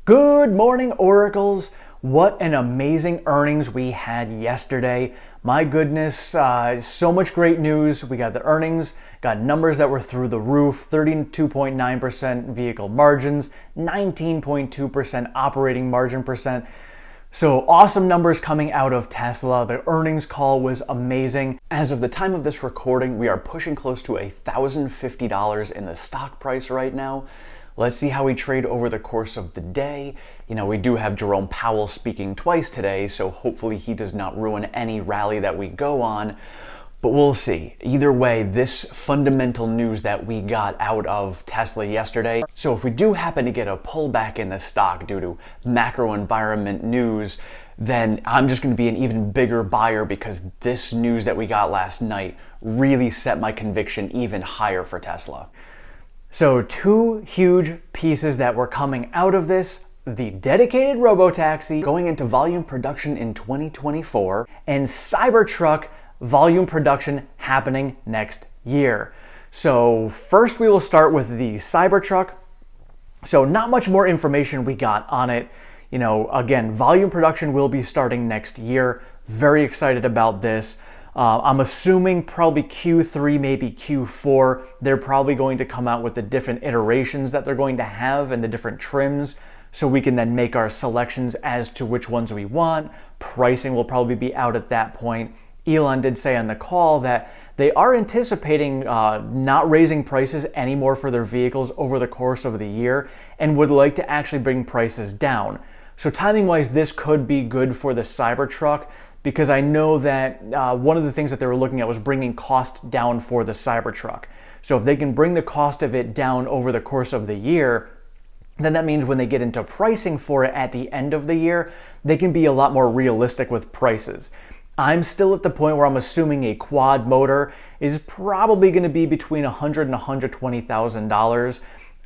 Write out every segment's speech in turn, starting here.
Good morning, Oracles. What an amazing earnings we had yesterday. My goodness, so much great news. We got the earnings, got numbers that were through the roof, 32.9% vehicle margins, 19.2% operating margin percent. So awesome numbers coming out of Tesla. The earnings call was amazing. As of the time of this recording, we are pushing close to $1,050 in the stock price right now. Let's see how we trade over the course of the day. You know, we do have Jerome Powell speaking twice today, so hopefully he does not ruin any rally that we go on. But we'll see. Either way, this fundamental news that we got out of Tesla yesterday. So if we do happen to get a pullback in the stock due to macro environment news, then I'm just going to be an even bigger buyer because this news that we got last night really set my conviction even higher for Tesla. So two huge pieces that were coming out of this: the dedicated Robotaxi going into volume production in 2024 and Cybertruck volume production happening next year. So first we will start with the Cybertruck. So not much more information we got on it. You know, again, volume production will be starting next year. Very excited about this. I'm assuming probably Q3, maybe Q4, they're probably going to come out with the different iterations that they're going to have and the different trims, so we can then make our selections as to which ones we want. Pricing will probably be out at that point. Elon did say on the call that they are anticipating not raising prices anymore for their vehicles over the course of the year and would like to actually bring prices down. So timing-wise, this could be good for the Cybertruck, because I know that one of the things that they were looking at was bringing cost down for the Cybertruck. So if they can bring the cost of it down over the course of the year, then that means when they get into pricing for it at the end of the year, they can be a lot more realistic with prices. I'm still at the point where I'm assuming a quad motor is probably going to be between $100,000 and $120,000.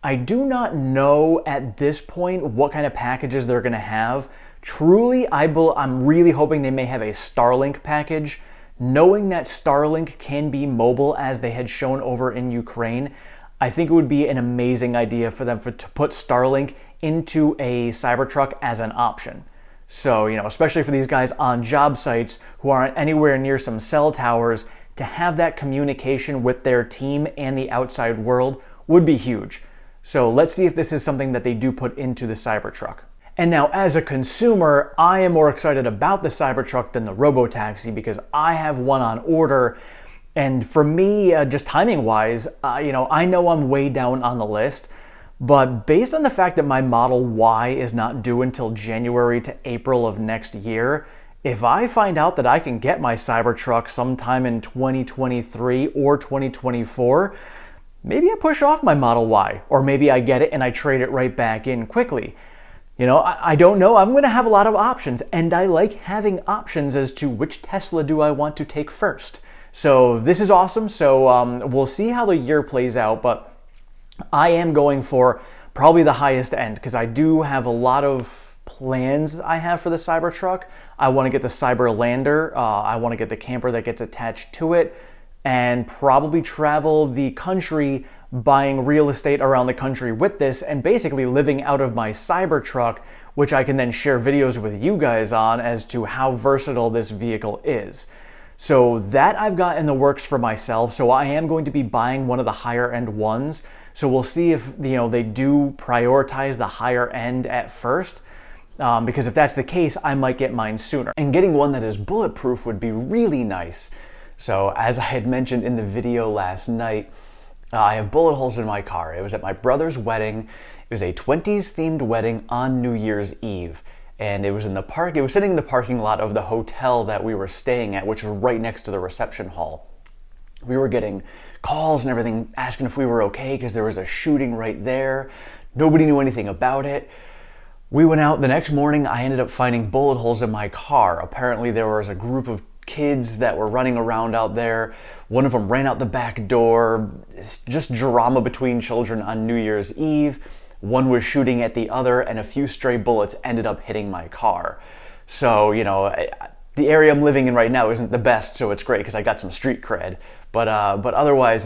I do not know at this point what kind of packages they're going to have. Truly, I'm really hoping they may have a Starlink package. Knowing that Starlink can be mobile as they had shown over in Ukraine, I think it would be an amazing idea for them to put Starlink into a Cybertruck as an option. So, you know, especially for these guys on job sites who aren't anywhere near some cell towers, to have that communication with their team and the outside world would be huge. So let's see if this is something that they do put into the Cybertruck. And now, as a consumer, I am more excited about the Cybertruck than the Robotaxi because I have one on order. And for me, just timing-wise, you know I'm way down on the list. But based on the fact that my Model Y is not due until January to April of next year, if I find out that I can get my Cybertruck sometime in 2023 or 2024, maybe I push off my Model Y. Or maybe I get it and I trade it right back in quickly. You know, I don't know. I'm going to have a lot of options, and I like having options as to which Tesla do I want to take first. So this is awesome. So we'll see how the year plays out, but I am going for probably the highest end because I do have a lot of plans I have for the Cybertruck. I want to get the Cyberlander. I want to get the camper that gets attached to it, and probably travel the country buying real estate around the country with this and basically living out of my Cybertruck, which I can then share videos with you guys on as to how versatile this vehicle is. So that I've got in the works for myself. So I am going to be buying one of the higher end ones. So we'll see if they do prioritize the higher end at first. Because if that's the case, I might get mine sooner. And getting one that is bulletproof would be really nice. So as I had mentioned in the video last night, I have bullet holes in my car. It was at my brother's wedding. It was a 20s themed wedding on New Year's Eve. And it was in the park. It was sitting in the parking lot of the hotel that we were staying at, which was right next to the reception hall. We were getting calls and everything asking if we were okay because there was a shooting right there. Nobody knew anything about it. We went out the next morning. I ended up finding bullet holes in my car. Apparently there was a group of kids that were running around out there. One of them ran out the back door. It's just drama between children on New Year's Eve. One was shooting at the other, and a few stray bullets ended up hitting my car. So, you know, the area I'm living in right now isn't the best, so it's great because I got some street cred. But otherwise,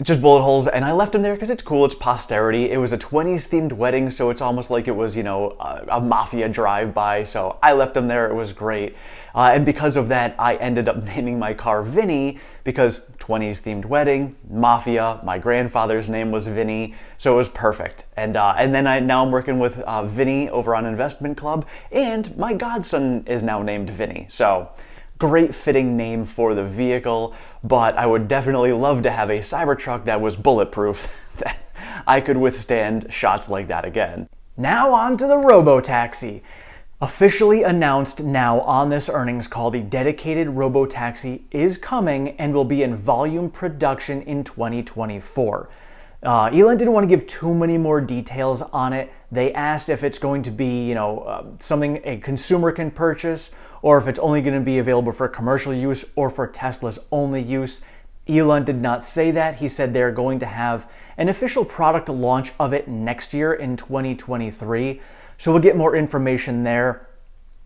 just bullet holes, and I left them there because it's cool, it's posterity. It was a 20s themed wedding, so it's almost like it was, you know, a mafia drive-by, so I left them there. It was great. And because of that, I ended up naming my car Vinny, because 20s themed wedding, mafia, my grandfather's name was Vinny, so it was perfect. And then now I'm working with Vinny over on Investment Club, and my godson is now named Vinny, so great fitting name for the vehicle, but I would definitely love to have a Cybertruck that was bulletproof, that I could withstand shots like that again. Now on to the Robotaxi. Officially announced now on this earnings call, the dedicated Robotaxi is coming and will be in volume production in 2024. Elon didn't want to give too many more details on it. They asked if it's going to be, you know, something a consumer can purchase, or if it's only going to be available for commercial use or for Tesla's only use. Elon did not say that. He said they're going to have an official product launch of it next year in 2023. So we'll get more information there.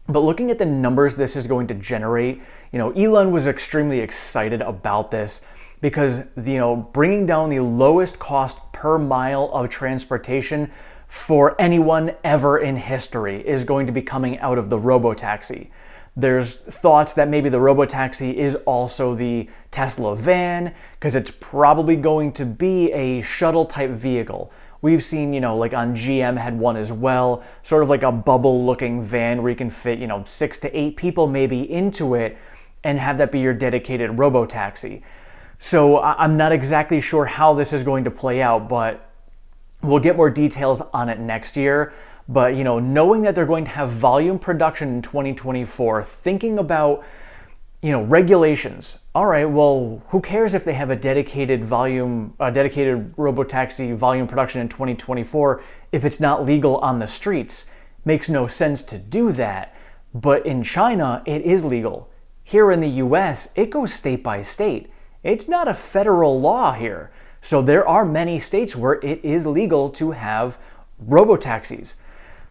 But looking at the numbers this is going to generate, you know, Elon was extremely excited about this because, you know, bringing down the lowest cost per mile of transportation for anyone ever in history is going to be coming out of the Robotaxi. There's thoughts that maybe the Robotaxi is also the Tesla van, because it's probably going to be a shuttle type vehicle. We've seen, you know, like on GM had one as well, sort of like a bubble looking van where you can fit, you know, 6 to 8 people maybe into it and have that be your dedicated Robotaxi. So I'm not exactly sure how this is going to play out, but we'll get more details on it next year. But, you know, knowing that they're going to have volume production in 2024, thinking about, you know, regulations. All right, well, who cares if they have a dedicated Robotaxi volume production in 2024 if it's not legal on the streets? Makes no sense to do that. But in China, it is legal. Here in the US, it goes state by state. It's not a federal law here. So there are many states where it is legal to have Robotaxis.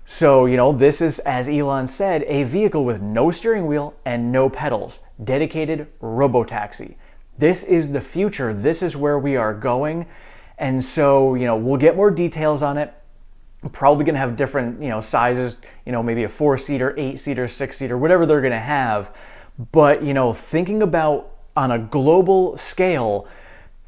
So, you know, this is, as Elon said, a vehicle with no steering wheel and no pedals. Dedicated Robotaxi. This is the future. This is where we are going. And so, you know, we'll get more details on it. We're probably going to have different, you know, sizes, you know, maybe a 4-seater, 8-seater, 6-seater, whatever they're going to have. But, you know, thinking about on a global scale,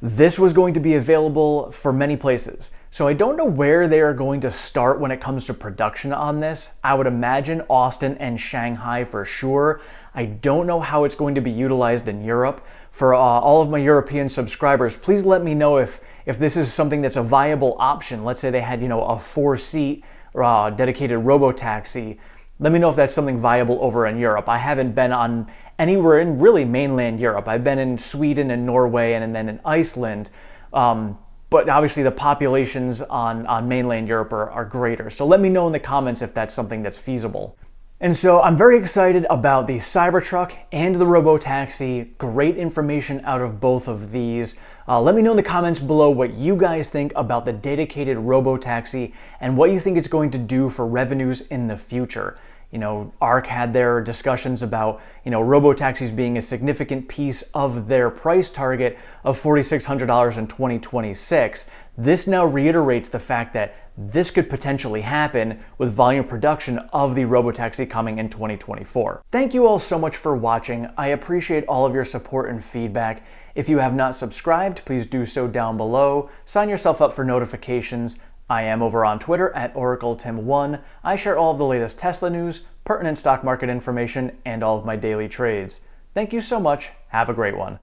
this was going to be available for many places. So I don't know where they are going to start when it comes to production on this. I would imagine Austin and Shanghai for sure. I don't know how it's going to be utilized in Europe. For all of my European subscribers, please let me know if this is something that's a viable option. Let's say they had, you know, a 4-seat dedicated Robotaxi. Let me know if that's something viable over in Europe. I haven't been on anywhere in really mainland Europe. I've been in Sweden and Norway and then in Iceland. But obviously the populations on mainland Europe are greater. So let me know in the comments if that's something that's feasible. And so I'm very excited about the Cybertruck and the Robotaxi. Great information out of both of these. Let me know in the comments below what you guys think about the dedicated Robotaxi and what you think it's going to do for revenues in the future. You know, ARC had their discussions about, you know, Robotaxis being a significant piece of their price target of $4,600 in 2026. This now reiterates the fact that this could potentially happen with volume production of the Robotaxi coming in 2024. Thank you all so much for watching. I appreciate all of your support and feedback. If you have not subscribed, please do so down below. Sign yourself up for notifications. I am over on Twitter at OracleTim1. I share all of the latest Tesla news, pertinent stock market information, and all of my daily trades. Thank you so much. Have a great one.